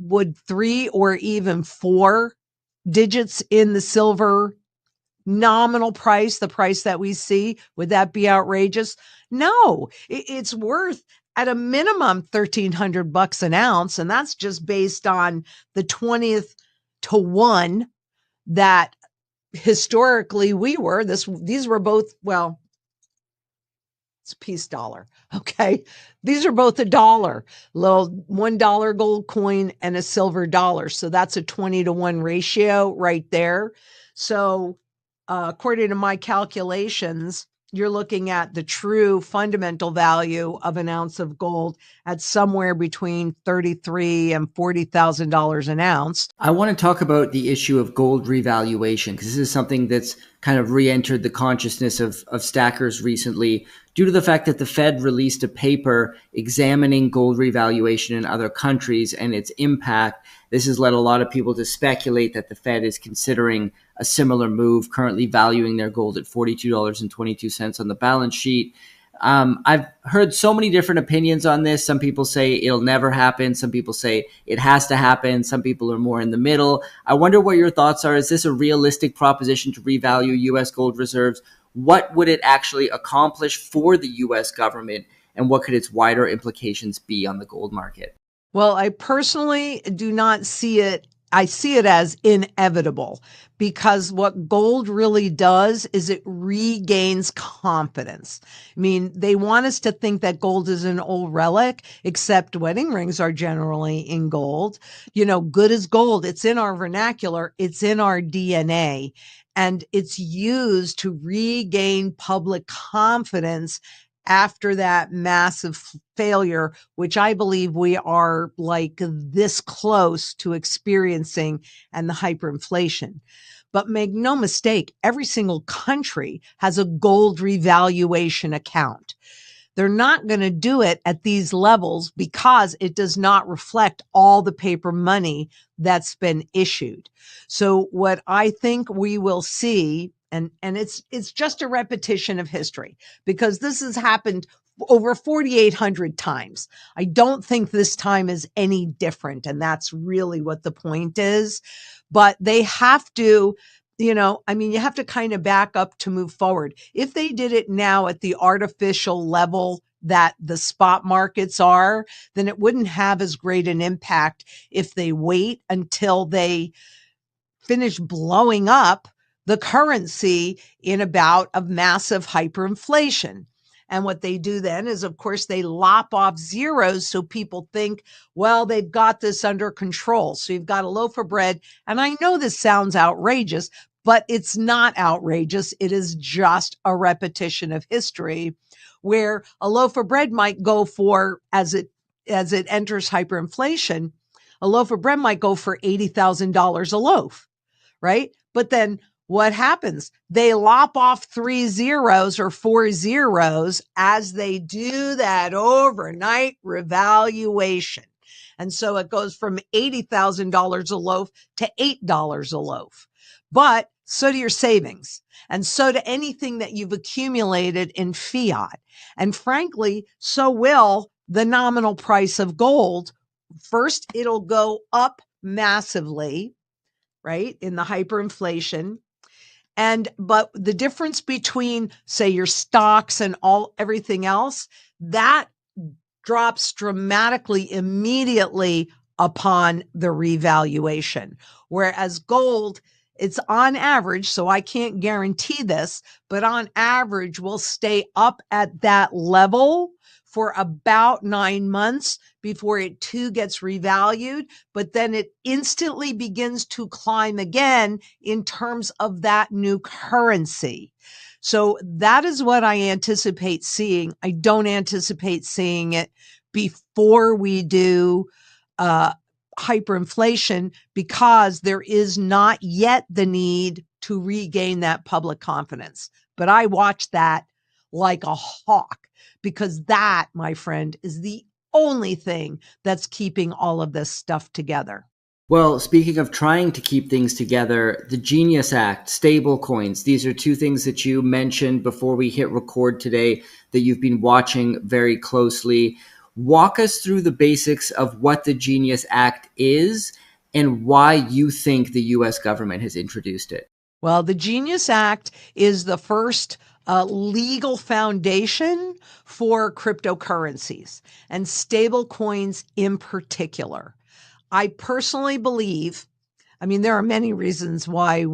would 3 or even 4 digits in the silver nominal price, the price that we see, would that be outrageous? No, it's worth at a minimum $1,300 an ounce. And that's just based on the 20th to 1 that historically we were. These were both, well, it's a peace dollar. Okay. These are both $1, little $1 gold coin and a silver dollar. So that's a 20 to 1 ratio right there. So according to my calculations, you're looking at the true fundamental value of an ounce of gold at somewhere between $33,000 and $40,000 an ounce. I want to talk about the issue of gold revaluation, because this is something that's kind of re-entered the consciousness of stackers recently due to the fact that the Fed released a paper examining gold revaluation in other countries and its impact. This has led a lot of people to speculate that the Fed is considering a similar move, currently valuing their gold at $42.22 on the balance sheet. I've heard so many different opinions on this. Some people say it'll never happen. Some people say it has to happen. Some people are more in the middle. I wonder what your thoughts are. Is this a realistic proposition to revalue U.S. gold reserves? What would it actually accomplish for the U.S. government? And what could its wider implications be on the gold market? Well, I personally do not see it. I see it as inevitable, because what gold really does is it regains confidence. I mean, they want us to think that gold is an old relic, except wedding rings are generally in gold. You know, good as gold. It's in our vernacular. It's in our DNA, and it's used to regain public confidence after that massive failure, which I believe we are like this close to experiencing, and the hyperinflation. But make no mistake, every single country has a gold revaluation account. They're not going to do it at these levels because it does not reflect all the paper money that's been issued. So what I think we will see, and it's just a repetition of history, because this has happened over 4,800 times. I don't think this time is any different. And that's really what the point is. But they have to, you know, I mean, you have to kind of back up to move forward. If they did it now at the artificial level that the spot markets are, then it wouldn't have as great an impact if they wait until they finish blowing up the currency in a bout of massive hyperinflation. And what they do then is, of course, they lop off zeros so people think, well, they've got this under control. So you've got a loaf of bread. And I know this sounds outrageous, but it's not outrageous. It is just a repetition of history, where a loaf of bread might go for, as it enters hyperinflation, a loaf of bread might go for $80,000 a loaf, right? But then what happens? They lop off 3 zeros or 4 zeros as they do that overnight revaluation. And so it goes from $80,000 a loaf to $8 a loaf. But so do your savings, and so to anything that you've accumulated in fiat. And frankly, so will the nominal price of gold. First, it'll go up massively, right, in the hyperinflation. But the difference between, say, your stocks and everything else, that drops dramatically immediately upon the revaluation. Whereas gold, it's on average, so I can't guarantee this, but on average will stay up at that level for about 9 months before it too gets revalued, but then it instantly begins to climb again in terms of that new currency. So that is what I anticipate seeing. I don't anticipate seeing it before we do hyperinflation, because there is not yet the need to regain that public confidence. But I watch that like a hawk, because that, my friend, is the only thing that's keeping all of this stuff together. Well, speaking of trying to keep things together, the Genius Act, stablecoins, these are two things that you mentioned before we hit record today that you've been watching very closely. Walk us through the basics of what the Genius Act is and why you think the U.S. government has introduced it. Well, the Genius Act is the first legal foundation for cryptocurrencies and stable coins in particular. I personally believe, there are many reasons why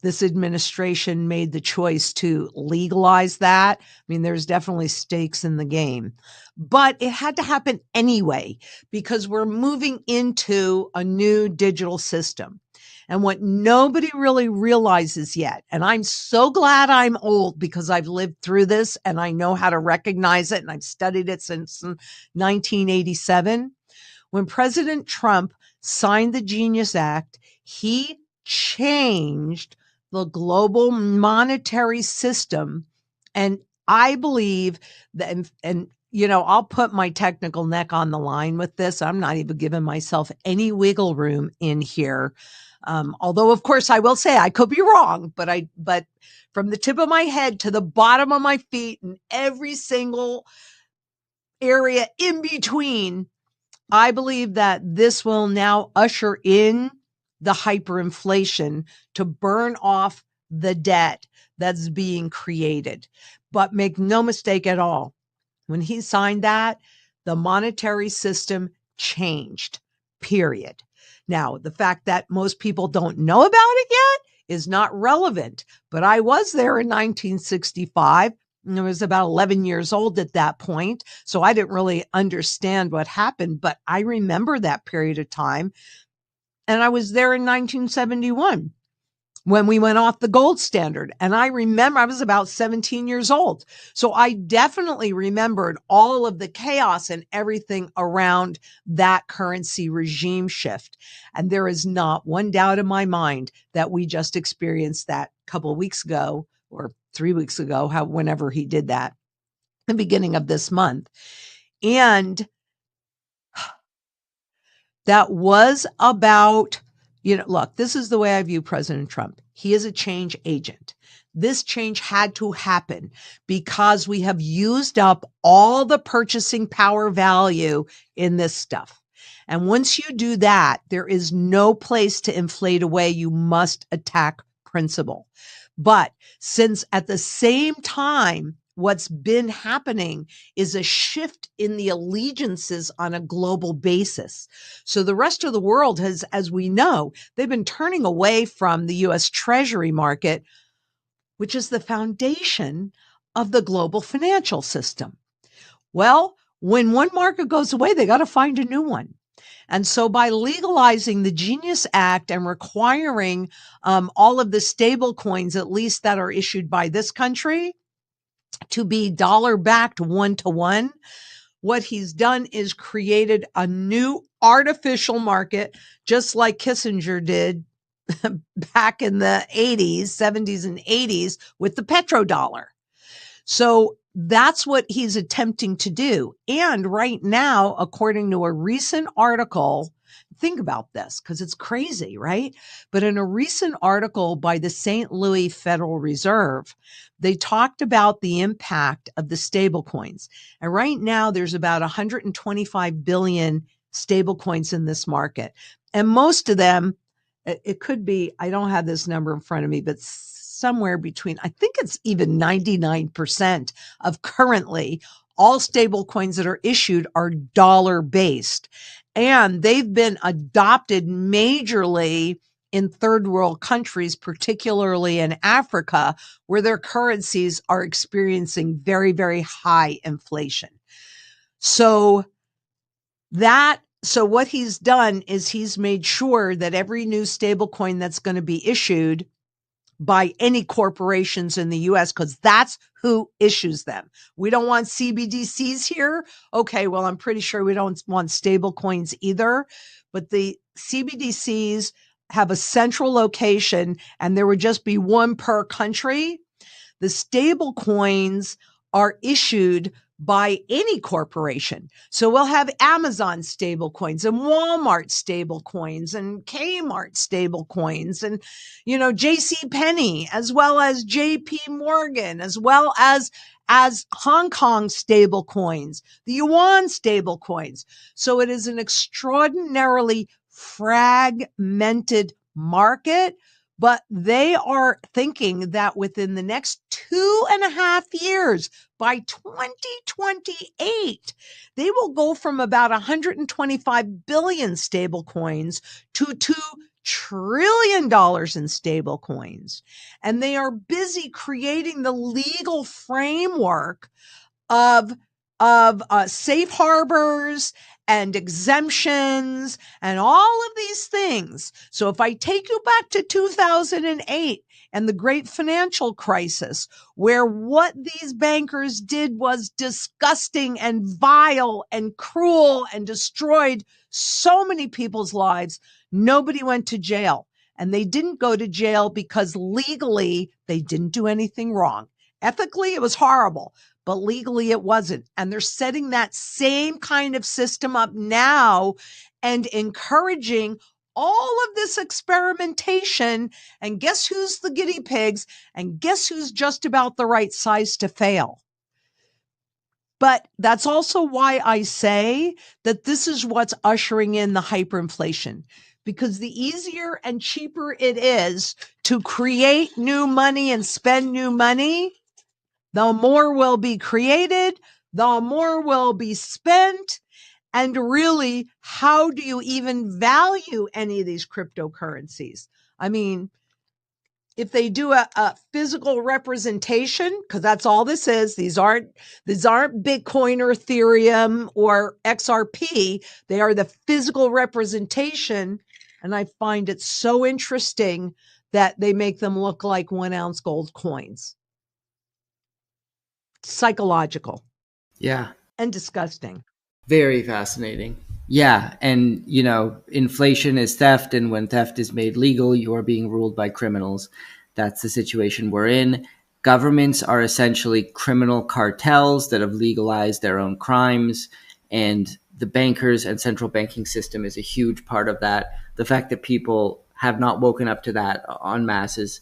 this administration made the choice to legalize that. There's definitely stakes in the game, but it had to happen anyway because we're moving into a new digital system. And what nobody really realizes yet, and I'm so glad I'm old because I've lived through this and I know how to recognize it and I've studied it since 1987. When President Trump signed the Genius Act, he changed the global monetary system. And I believe that, I'll put my technical neck on the line with this. I'm not even giving myself any wiggle room in here. Although, of course, I will say I could be wrong, but from the tip of my head to the bottom of my feet and every single area in between, I believe that this will now usher in the hyperinflation to burn off the debt that's being created. But make no mistake at all, when he signed that, the monetary system changed, period. Now, the fact that most people don't know about it yet is not relevant, but I was there in 1965. I was about 11 years old at that point, so I didn't really understand what happened, but I remember that period of time. And I was there in 1971 when we went off the gold standard. And I remember I was about 17 years old. So I definitely remembered all of the chaos and everything around that currency regime shift. And there is not one doubt in my mind that we just experienced that a couple of weeks ago or 3 weeks ago, whenever he did that, the beginning of this month. And that was about, look, this is the way I view President Trump. He is a change agent. This change had to happen because we have used up all the purchasing power value in this stuff. And once you do that, there is no place to inflate away. You must attack principle. But since at the same time, what's been happening is a shift in the allegiances on a global basis. So the rest of the world has, as we know, they've been turning away from the U.S. Treasury market, which is the foundation of the global financial system. Well, when one market goes away, they got to find a new one. And so by legalizing the Genius Act and requiring all of the stable coins, at least that are issued by this country, to be dollar-backed one-to-one, what he's done is created a new artificial market, just like Kissinger did back in the 80s, 70s and 80s with the petrodollar. So that's what he's attempting to do. And right now, according to a recent article, think about this because it's crazy, right? But in a recent article by the St. Louis Federal Reserve, they talked about the impact of the stablecoins. And right now, there's about 125 billion stablecoins in this market. And most of them, it could be, I don't have this number in front of me, but somewhere between, I think it's even 99% of currently all stable coins that are issued are dollar-based. And they've been adopted majorly in third world countries, particularly in Africa, where their currencies are experiencing very, very high inflation. So what he's done is he's made sure that every new stable coin that's going to be issued by any corporations in the US, because that's who issues them. We don't want CBDCs here. Okay, well, I'm pretty sure we don't want stable coins either. But the CBDCs have a central location and there would just be one per country. The stable coins are issued by any corporation. So we'll have Amazon stable coins and Walmart stable coins and Kmart stable coins and, JC Penney, as well as JP Morgan, as well as Hong Kong stable coins, the yuan stable coins. So it is an extraordinarily fragmented market, but they are thinking that within the next 2.5 years, by 2028, they will go from about 125 billion stable coins to $2 trillion in stable coins. And they are busy creating the legal framework of safe harbors and exemptions and all of these things. So if I take you back to 2008 and the great financial crisis, where what these bankers did was disgusting and vile and cruel and destroyed so many people's lives, nobody went to jail. And they didn't go to jail because legally they didn't do anything wrong. Ethically, it was horrible, but legally it wasn't. And they're setting that same kind of system up now and encouraging all of this experimentation. And guess who's the guinea pigs? And guess who's just about the right size to fail? But that's also why I say that this is what's ushering in the hyperinflation, because the easier and cheaper it is to create new money and spend new money, the more will be created, the more will be spent. And really, how do you even value any of these cryptocurrencies? I mean, if they do a physical representation, because that's all this is, these aren't Bitcoin or Ethereum or XRP. They are the physical representation. And I find it so interesting that they make them look like 1 ounce gold coins. Psychological. Yeah. And disgusting. Very fascinating. Yeah. And, inflation is theft. And when theft is made legal, you are being ruled by criminals. That's the situation we're in. Governments are essentially criminal cartels that have legalized their own crimes. And the bankers and central banking system is a huge part of that. The fact that people have not woken up to that en masse is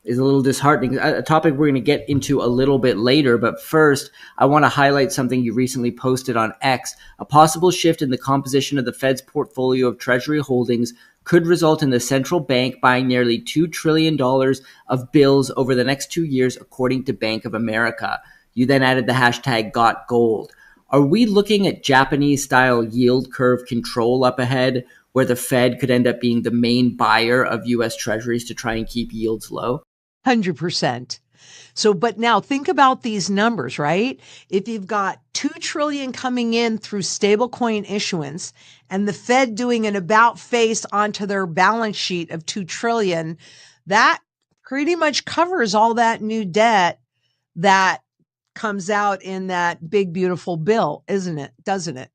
a little disheartening. A topic we're going to get into a little bit later. But first, I want to highlight something you recently posted on X. A possible shift in the composition of the Fed's portfolio of Treasury holdings could result in the central bank buying nearly $2 trillion of bills over the next 2 years, according to Bank of America. You then added the hashtag #GotGold. Are we looking at Japanese-style yield curve control up ahead, where the Fed could end up being the main buyer of U.S. Treasuries to try and keep yields low? 100%. So, but now think about these numbers, right? If you've got 2 trillion coming in through stablecoin issuance and the Fed doing an about face onto their balance sheet of 2 trillion, that pretty much covers all that new debt that comes out in that big, beautiful bill, isn't it? Doesn't it?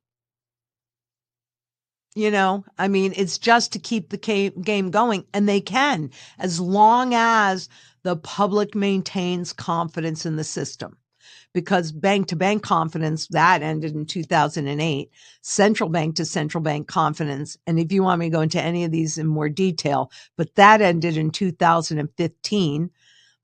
It's just to keep the game going, and they can, as long as the public maintains confidence in the system. Because bank-to-bank confidence, that ended in 2008. Central bank to central bank confidence, and if you want me to go into any of these in more detail, but that ended in 2015.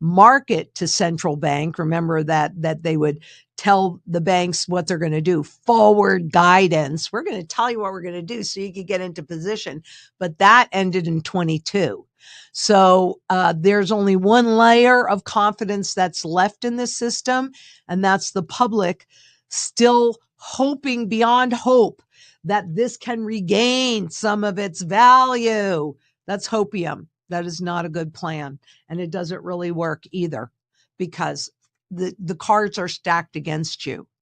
Market to central bank, remember that they would tell the banks what they're going to do. Forward guidance. We're going to tell you what we're going to do so you can get into position. But that ended in 22. So there's only one layer of confidence that's left in this system, and that's the public still hoping beyond hope that this can regain some of its value. That's hopium. That is not a good plan. And it doesn't really work either, because the cards are stacked against you.